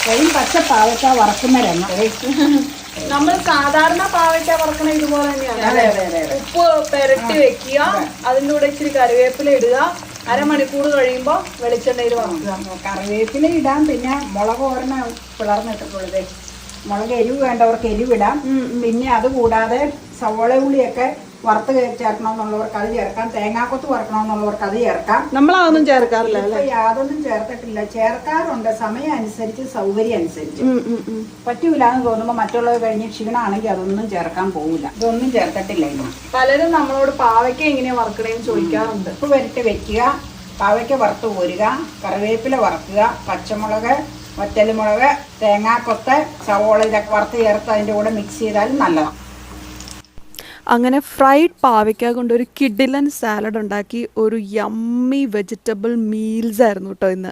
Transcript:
Plain പച്ച പാവയ്ക്ക വറക്കുന്ന രംഗം. നമ്മൾ സാധാരണ പാവയ്ക്ക വറക്കണ ഇതുപോലെ തന്നെയാണ്. ഉപ്പ് പെരട്ടി വെക്കുക, അതിൻ്റെ കൂടെ ഇച്ചിരി കറിവേപ്പില ഇടുക, അരമണിക്കൂർ കഴിയുമ്പോൾ വെളിച്ചെണ്ണയിൽ വറക്കുക. കറിവേപ്പില ഇടാം, പിന്നെ മുളക് ഓർമ്മ പിളർന്നിട്ടുള്ളത്. മുളക് എരിവ് വേണ്ടവർക്ക് എരിവിടാം. പിന്നെ അതുകൂടാതെ സവോള ഉള്ളിയൊക്കെ വറുത്ത് ചേർക്കണമെന്നുള്ളവർക്ക് അത് ചേർക്കാം, തേങ്ങാക്കൊത്ത് വറക്കണമെന്നുള്ളവർക്ക് അത് ചേർക്കാം. നമ്മളതൊന്നും ചേർക്കാറില്ല. യാതൊന്നും ചേർത്തിട്ടില്ല. ചേർക്കാറുണ്ട് സമയം അനുസരിച്ച്, സൗകര്യം അനുസരിച്ച്. പറ്റൂല എന്ന് തോന്നുമ്പോൾ മറ്റുള്ളത് കഴിഞ്ഞ് ക്ഷീണമാണെങ്കിൽ അതൊന്നും ചേർക്കാൻ പോകില്ല. ഇതൊന്നും ചേർത്തിട്ടില്ല ഇന്ന്. പലരും നമ്മളോട് പാവയ്ക്ക എങ്ങനെയാ വറക്കണേന്ന് ചോദിക്കാറുണ്ട്. ഉപ്പ് വരട്ടി വെക്കുക, പാവയ്ക്ക വറുത്ത് കോരുക, കറിവേപ്പില വറക്കുക, പച്ചമുളക്, വറ്റൽമുളക്, തേങ്ങാക്കൊത്ത്, സവോള ഇതൊക്കെ വറുത്ത് ചേർത്ത് അതിൻ്റെ കൂടെ മിക്സ് ചെയ്താലും നല്ലതാണ്. അങ്ങനെ ഫ്രൈഡ് പാവയ്ക്ക കൊണ്ട് ഒരു കിഡിലൻ സാലഡ് ഉണ്ടാക്കി. ഒരു യമ്മി വെജിറ്റബിൾ മീൽസ് ആയിരുന്നു കേട്ടോ ഇന്ന്.